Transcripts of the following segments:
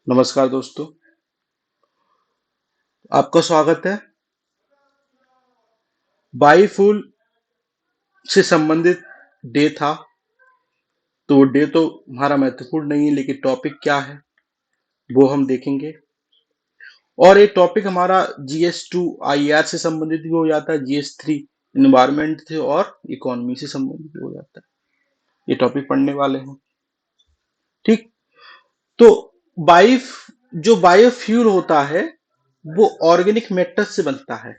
नमस्कार दोस्तों, आपका स्वागत है। बायोफ्यूल से संबंधित डे था, तो डे तो हमारा महत्वपूर्ण नहीं है, लेकिन टॉपिक क्या है वो हम देखेंगे। और एक टॉपिक हमारा GS2 IR से संबंधित भी हो जाता है, GS3 इन्वायरमेंट से और इकोनॉमी से संबंधित भी हो जाता है। ये टॉपिक पढ़ने वाले हैं, ठीक। तो बायो जो बायोफ्यूल होता है वो ऑर्गेनिक मैटर से बनता है,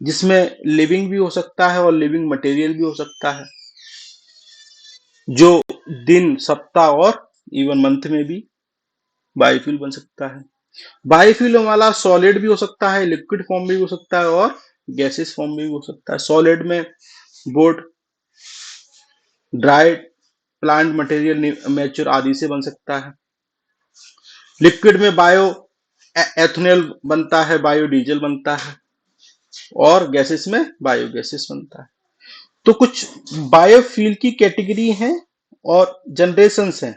जिसमें लिविंग भी हो सकता है और लिविंग मटेरियल भी हो सकता है, जो दिन, सप्ताह और इवन मंथ में भी बायोफ्यूल बन सकता है। बायोफ्यूल हमारा सॉलिड भी हो सकता है, लिक्विड फॉर्म में भी हो सकता है और गैसेस फॉर्म में भी हो सकता है। सॉलिड में boat, dry plant material, nature आदि से बन सकता है। लिक्विड में बायो एथेनॉल बनता है, बायोडीजल बनता है और गैसेस में बायोगैसेस बनता है। तो कुछ बायोफ्यूल की कैटेगरी हैं और जनरेशंस हैं।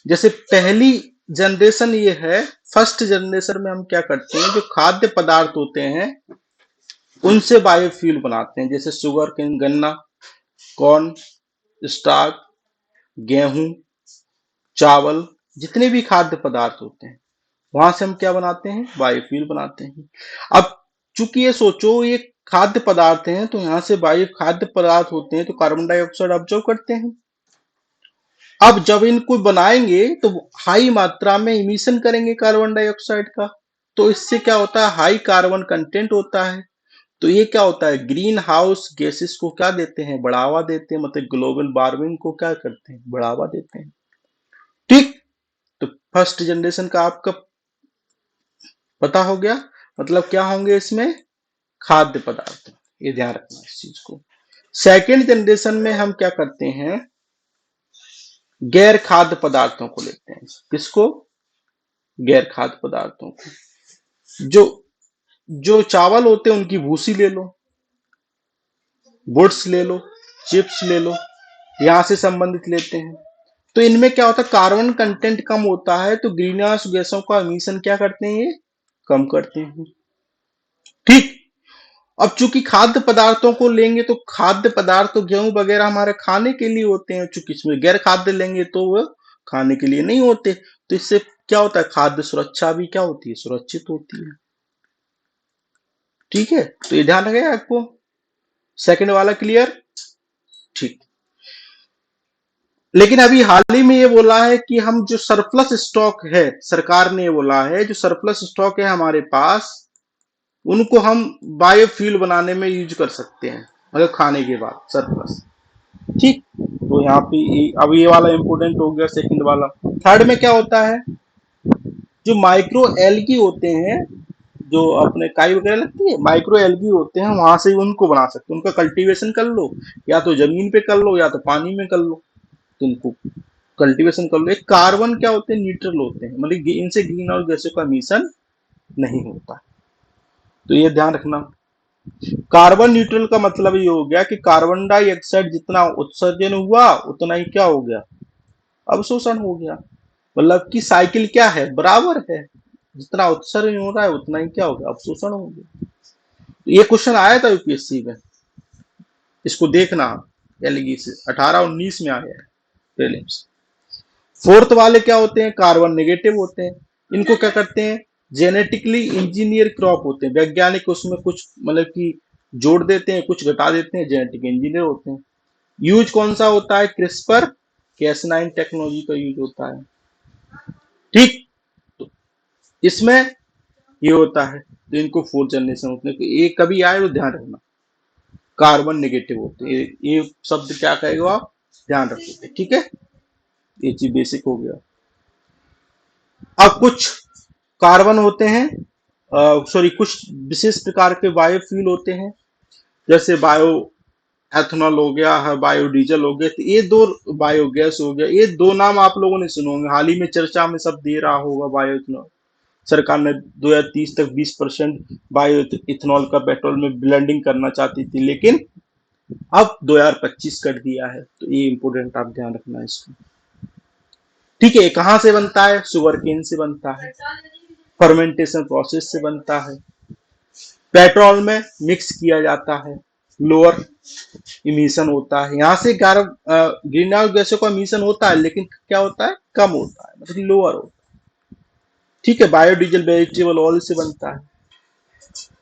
जैसे पहली जनरेशन ये है, फर्स्ट जनरेशन में हम क्या करते हैं, जो खाद्य पदार्थ होते हैं उनसे बायोफ्यूल बनाते हैं, जैसे शुगर केन, गन्ना, कॉर्न, स्टार्च, गेहूं, चावल, जितने भी खाद्य पदार्थ होते हैं वहां से हम क्या बनाते हैं, बायोफ्यूल बनाते हैं। अब चूंकि ये सोचो ये खाद्य पदार्थ हैं, तो यहाँ से बायो खाद्य पदार्थ होते हैं तो कार्बन डाइऑक्साइड ऑब्जर्व करते हैं। अब जब इनको बनाएंगे तो हाई मात्रा में इमिशन करेंगे कार्बन डाइऑक्साइड का, तो इससे क्या होता है, हाई कार्बन कंटेंट होता है। तो ये क्या होता है, ग्रीन हाउस गैसेस को क्या देते हैं, बढ़ावा देते हैं, मतलब ग्लोबल वार्मिंग को क्या करते हैं, बढ़ावा देते हैं, ठीक। तो फर्स्ट जनरेशन का आपका पता हो गया, मतलब क्या होंगे इसमें, खाद्य पदार्थ। ये ध्यान रखना इस चीज को। सेकेंड जनरेशन में हम क्या करते हैं, गैर खाद्य पदार्थों को लेते हैं। किसको, गैर खाद्य पदार्थों को। जो जो चावल होते हैं उनकी भूसी ले लो, बुट्स ले लो, चिप्स ले लो, यहां से संबंधित लेते हैं। तो इनमें क्या होता है, कार्बन कंटेंट कम होता है, तो ग्रीन हाउस गैसों का एमिशन क्या करते हैं, ये कम करते हैं, ठीक। अब चूंकि खाद्य पदार्थों को लेंगे तो खाद्य पदार्थ तो गेहूं वगैरह हमारे खाने के लिए होते हैं, चूंकि इसमें गैर खाद्य लेंगे तो वो खाने के लिए नहीं होते। तो इससे क्या होता है, खाद्य सुरक्षा भी क्या होती है, सुरक्षित होती है, ठीक है। तो ये ध्यान रखेगा आपको। सेकंड वाला क्लियर, ठीक। लेकिन अभी हाल ही में ये बोला है कि हम जो सरप्लस स्टॉक है, सरकार ने बोला है जो सरप्लस स्टॉक है हमारे पास, उनको हम बायोफ्यूल बनाने में यूज कर सकते हैं, मतलब खाने के बाद सरप्लस, ठीक। तो यहाँ पे अब ये वाला इंपोर्टेंट हो गया, सेकंड वाला। थर्ड में क्या होता है, जो माइक्रो एल्गी होते हैं, जो अपने काई वगैरह लगती है, माइक्रो एल्गी होते हैं, वहां से उनको बना सकते हैं। उनका कल्टीवेशन कर लो, या तो जमीन पे कर लो या तो पानी में कर लो, तो उनको कल्टीवेशन कर लो। एक कार्बन क्या होते हैं, न्यूट्रल होते हैं, मतलब इनसे ग्रीन हाउस गैसों का मिशन नहीं होता। तो ये ध्यान रखना। कार्बन न्यूट्रल का मतलब ये हो गया कि कार्बन डाइऑक्साइड जितना उत्सर्जन हुआ उतना ही क्या हो गया, अवशोषण हो गया। मतलब कि साइकिल क्या है, बराबर है, जितना उत्सर्जन हो रहा है उतना ही क्या हो गया, अवशोषण हो गया। तो ये क्वेश्चन आया था यूपीएससी में, इसको देखना, एलगी से 18-19 में आया है प्रीलिम्स। फोर्थ वाले क्या होते हैं, कार्बन नेगेटिव होते हैं। इनको क्या करते हैं, जेनेटिकली इंजीनियर क्रॉप होते हैं, वैज्ञानिक उसमें कुछ मतलब कि जोड़ देते हैं, कुछ घटा देते हैं, जेनेटिक इंजीनियर होते हैं। यूज कौन सा होता है, क्रिस्पर कैस9 टेक्नोलॉजी का यूज होता है, ठीक। तो इसमें ये होता है, तो इनको फोर्थ जनरेशन होते हैं। ये कभी आए तो ध्यान रखना, कार्बन नेगेटिव होते हैं। ये शब्द क्या कहेगा आप, ध्यान रखोगे, ठीक है। ये चीज बेसिक हो गया। अब कुछ कार्बन होते हैं, सॉरी, कुछ विशेष प्रकार के बायोफ्यूल होते हैं, जैसे बायो एथेनॉल हो गया है, बायोडीजल हो गया। तो ये दो, बायोगैस हो गया, ये दो नाम आप लोगों ने सुने होंगे, हाल ही में चर्चा में सब दे रहा होगा बायो इथेनॉल। सरकार ने 2030 तक 20% बायो इथेनॉल का पेट्रोल में ब्लेंडिंग करना चाहती थी, लेकिन अब 2025 कर दिया है। तो ये इंपोर्टेंट, आप ध्यान रखना इसको, ठीक है, कहाँ से बनता है? शुगर केन से बनता है, फर्मेंटेशन प्रोसेस से बनता है, पेट्रोल में मिक्स किया जाता है, लोअर इमिशन होता है। यहाँ से ग्रीन हाउस गैसों का इमिशन होता है, लेकिन क्या होता है? कम होता है, मतलब लोअर होता है। ठीक है, बायोडीजल वेजिटेबल ऑयल से बनता है,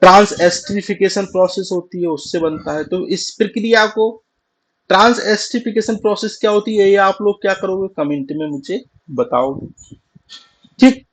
ट्रांस एस्टरिफिकेशन प्रोसेस होती है, उससे बनता है। तो इस प्रक्रिया को, ट्रांस एस्टरिफिकेशन प्रोसेस क्या होती है, ये आप लोग क्या करोगे? कमेंट में मुझे बताओगे। ठीक।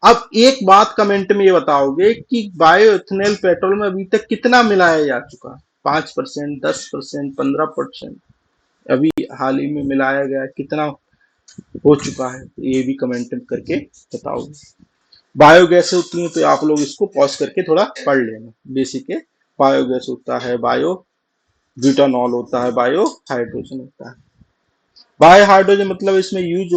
अब एक बात कमेंट में ये बताओगे कि बायो इथेनॉल पेट्रोल में अभी तक कितना मिलाया जा चुका है? 5%, 10%, 15%? अभी हाल ही में मिलाया गया, कितना हो चुका है? तो ये भी कमेंट करके बताओगे। बायोगैस होती है, तो आप लोग इसको पॉज करके थोड़ा पढ़ लेना। बेसिक है, बायोगैस होता है, बायो ब्यूटानॉल होता है, बायो हाइड्रोजन होता है। बायो हाइड्रोजन मतलब इसमें यूज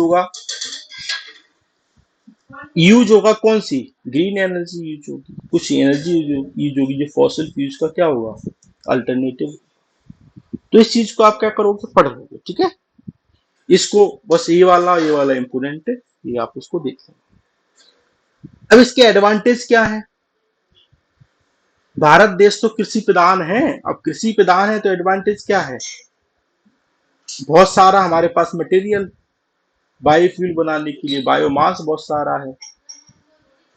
होगा कौन सी? ग्रीन एनर्जी यूज होगी, कुछ एनर्जी यूज होगी जो फॉसिल फ्यूल्स का क्या होगा? अल्टरनेटिव। तो इस चीज को आप क्या करोगे? पढ़ लोगे। ठीक है, इसको बस ये वाला इंपोर्टेंट है, ये आप इसको देख लें। अब इसके एडवांटेज क्या है? भारत देश तो कृषि प्रधान है। अब कृषि प्रधान है तो एडवांटेज क्या है? बहुत सारा हमारे पास मटेरियल, बायोफ्यूल बनाने के लिए बायोमास बहुत सारा है,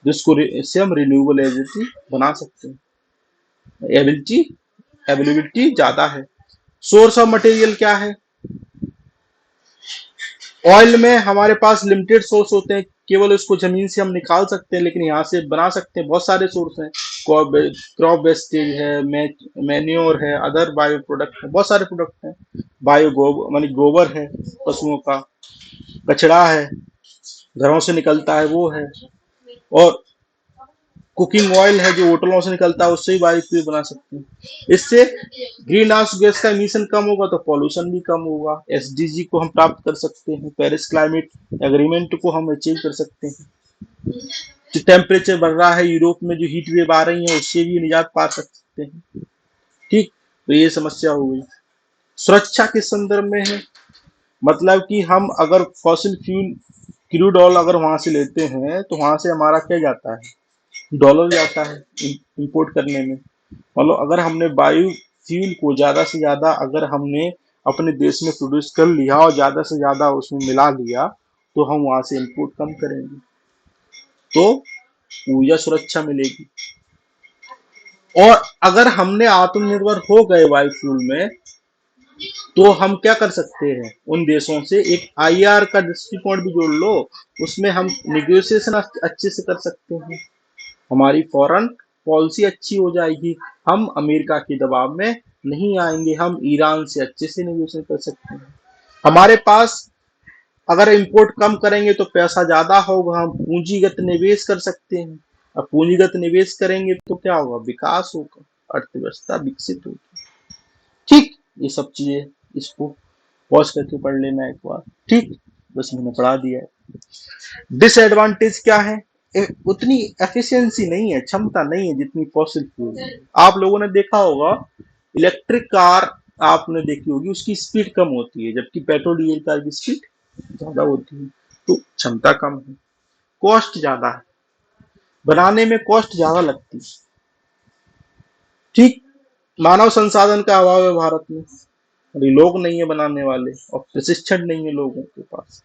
जिसको इससे हम रिन्यूएबल एनर्जी बना सकते हैं। अवेलेबिलिटी ज्यादा है। सोर्स ऑफ मटेरियल क्या है? ऑयल में हमारे पास लिमिटेड सोर्स होते हैं, केवल उसको जमीन से हम निकाल सकते हैं, लेकिन यहाँ से बना सकते हैं। बहुत सारे सोर्स हैं, क्रॉप वेस्टेज है, मैन्योर है, अदर बायो प्रोडक्ट है, बहुत सारे प्रोडक्ट हैं। बायो गोबर मानी गोबर है, पशुओं का कचरा है, घरों से निकलता है वो है, और कुकिंग ऑयल है जो होटलों से निकलता है, उससे भी बायोफ्यूल बना सकते हैं। इससे ग्रीन हाउस गैस का इमिशन कम होगा तो पॉल्यूशन भी कम होगा। एसडीजी को हम प्राप्त कर सकते हैं, पेरिस क्लाइमेट एग्रीमेंट को हम अचीव कर सकते हैं। जो टेम्परेचर बढ़ रहा है यूरोप में, जो हीट वेव आ रही है, उससे भी निजात पा सकते हैं। ठीक, तो ये समस्या हो गई। सुरक्षा के संदर्भ में है, मतलब कि हम अगर फॉसिल फ्यूल क्रूड ऑयल अगर वहां से लेते हैं तो वहां से हमारा क्या जाता है? डॉलर जाता है इंपोर्ट करने में। मतलब अगर हमने बायो फ्यूल को ज्यादा से ज्यादा अगर हमने अपने देश में प्रोड्यूस कर लिया और ज्यादा से ज्यादा उसमें मिला लिया, तो हम वहां से इंपोर्ट कम करेंगे, तो ऊर्जा सुरक्षा मिलेगी। और अगर हमने आत्मनिर्भर हो गए बायोफ्यूल में, तो हम क्या कर सकते हैं? उन देशों से एक आईआर का दृष्टिकोण भी जोड़ लो, उसमें हम निगोशिएशन अच्छे से कर सकते हैं। हमारी फॉरेन पॉलिसी अच्छी हो जाएगी, हम अमेरिका के दबाव में नहीं आएंगे, हम ईरान से अच्छे से नेगोशिएट कर सकते हैं। हमारे पास अगर इंपोर्ट कम करेंगे तो पैसा ज्यादा होगा, हम पूंजीगत निवेश कर सकते हैं। अब पूंजीगत निवेश करेंगे तो क्या होगा? विकास होगा, अर्थव्यवस्था विकसित होगी। ठीक, ये सब चीजें इसको पॉज करके पढ़ लेना एक बार। ठीक, बस मैंने पढ़ा दिया है। डिसएडवांटेज क्या है? उतनी एफिशिएंसी नहीं है, क्षमता नहीं है जितनी फॉसिल फ्यूल में। आप लोगों ने देखा होगा, इलेक्ट्रिक कार आपने देखी होगी, उसकी स्पीड कम होती है, जबकि पेट्रोल डीजल कार की स्पीड ज्यादा होती है। तो क्षमता कम है, कॉस्ट ज्यादा है, बनाने में कॉस्ट ज्यादा लगती है। ठीक, मानव संसाधन का अभाव है भारत में, अभी लोग नहीं है बनाने वाले, और प्रशिक्षण नहीं है लोगों के पास।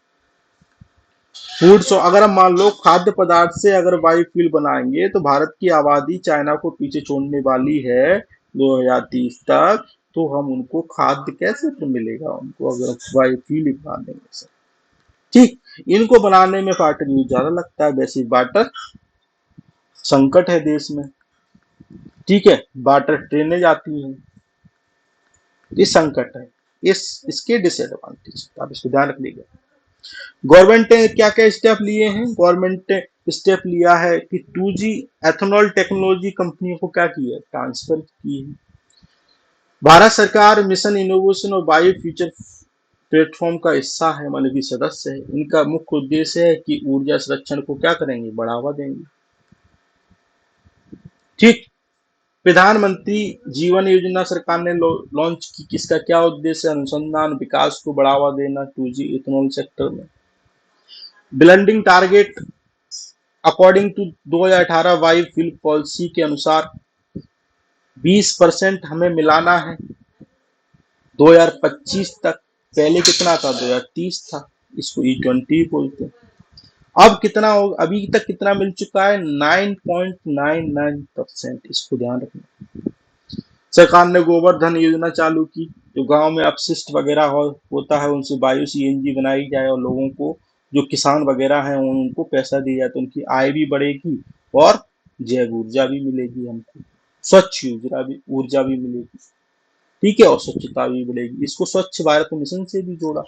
फूड, सो अगर हम मान लो खाद्य पदार्थ से अगर बायोफ्यूल बनाएंगे तो भारत की आबादी चाइना को पीछे छोड़ने वाली है 2030 तक। तो हम उनको खाद्य कैसे तो मिलेगा उनको, अगर बायोफ्यूल बना देंगे सर। ठीक, इनको बनाने में वाटर यूज ज्यादा लगता है, वैसे वाटर संकट है देश में। ठीक है, वाटर ट्रेनें जाती हैं, ये संकट है। इसके डिसएडवांटेज आप इसको ध्यान रख लीजिए। गवर्नमेंट ने क्या क्या स्टेप लिए हैं? गवर्नमेंट ने स्टेप लिया है कि 2G एथेनॉल टेक्नोलॉजी कंपनियों को क्या किया? ट्रांसफर की है। भारत सरकार मिशन इनोवेशन और बायो फ्यूचर प्लेटफॉर्म का हिस्सा है, मतलब कि सदस्य है। इनका मुख्य उद्देश्य है कि ऊर्जा संरक्षण को क्या करेंगे? बढ़ावा देंगे। ठीक, प्रधानमंत्री जीवन योजना सरकार ने लॉन्च की, किसका क्या उद्देश्य? अनुसंधान विकास को बढ़ावा देना 2G इथेनॉल सेक्टर में। Blending target according to 2018 biofuel policy के अनुसार 20% हमें मिलाना है 2025 तक। पहले कितना था? 2030 था। इसको E20 बोलते हैं। अब कितना हो, अभी तक कितना मिल चुका है? 9.99%। इसको ध्यान रखना। सरकार ने गोवर्धन योजना चालू की, जो गांव में अपशिष्ट वगैरह होता है उनसे बायो सीएनजी बनाई जाए और लोगों को, जो किसान वगैरह हैं, उनको पैसा दिया जाए तो उनकी आय भी बढ़ेगी और जैव ऊर्जा भी मिलेगी हमको, स्वच्छ ऊर्जा भी मिलेगी। ठीक है, और स्वच्छता भी बढ़ेगी। इसको स्वच्छ भारत मिशन से भी जोड़ा।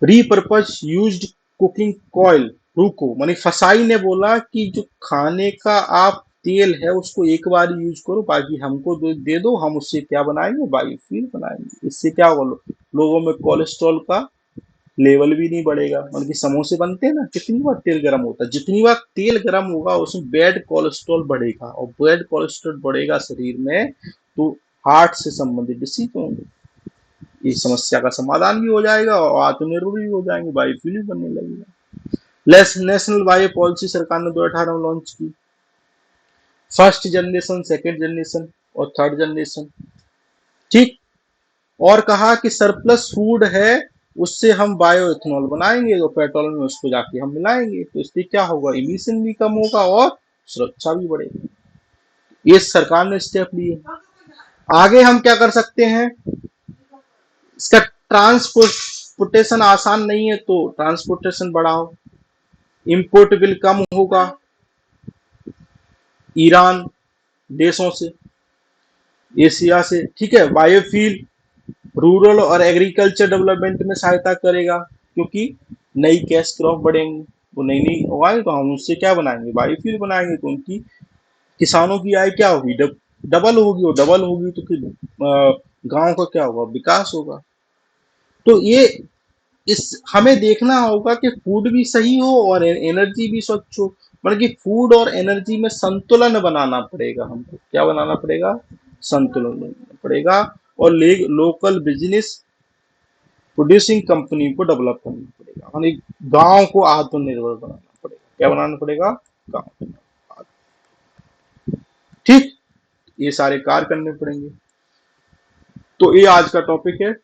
रीपर्पज यूज्ड कुकिंग कॉयल, रूको, मानी फसाई ने बोला कि जो खाने का आप तेल है उसको एक बार यूज करो, बाकी हमको दे दो, हम उससे क्या बनाएंगे? बायोफ्यूल बनाएंगे। इससे क्या होगा? लोगों में कोलेस्ट्रॉल का लेवल भी नहीं बढ़ेगा। मतलब कि समोसे बनते हैं ना, कितनी बार तेल गर्म होता है, जितनी बार तेल गर्म होगा उसमें बैड कोलेस्ट्रॉल बढ़ेगा, और बैड कोलेस्ट्रॉल बढ़ेगा शरीर में तो हार्ट से संबंधित डिसीज होंगे। इस समस्या का समाधान भी हो जाएगा और आत्मनिर्भर भी हो जाएंगे, बायोफ्यूल भी बनने लगेगा। नेशनल बायो पॉलिसी सरकार ने 2018 में लॉन्च की। फर्स्ट जनरेशन, सेकेंड जनरेशन और थर्ड जनरेशन। ठीक। और कहा कि सरप्लस फूड है उससे हम बायो इथेनॉल बनाएंगे और पेट्रोल में उसको जाके हम मिलाएंगे, तो इससे क्या होगा? इमिशन भी कम होगा और सुरक्षा भी बढ़ेगी। ये सरकार ने स्टेप लिए। आगे हम क्या कर सकते हैं? इसका ट्रांसपोर्टेशन आसान नहीं है तो ट्रांसपोर्टेशन बढ़ाओ। इंपोर्ट बिल कम होगा ईरान देशों से, एशिया से। ठीक है, बायोफ्यूल रूरल और एग्रीकल्चर डेवलपमेंट में सहायता करेगा, क्योंकि नई कैश क्रॉप बढ़ेंगी, वो नई नई उगाएंगे तो हम उससे क्या बनाएंगे? बायोफ्यूल बनाएंगे, तो उनकी किसानों की आय क्या होगी? डबल होगी, और डबल होगी तो फिर गांव का क्या होगा? विकास होगा। तो ये इस हमें देखना होगा कि फूड भी सही हो और एनर्जी भी स्वच्छ हो। मतलब कि फूड और एनर्जी में संतुलन बनाना पड़ेगा हमको। क्या बनाना पड़ेगा? संतुलन बनाना पड़ेगा। और लोकल बिजनेस प्रोड्यूसिंग कंपनी को डेवलप करना पड़ेगा, यानी गांव को आत्मनिर्भर बनाना पड़ेगा। क्या बनाना पड़ेगा? गांव। ठीक। ये सारे कार्य करने पड़ेंगे। तो ये आज का टॉपिक है।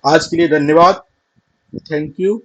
आज के लिए धन्यवाद। Thank you.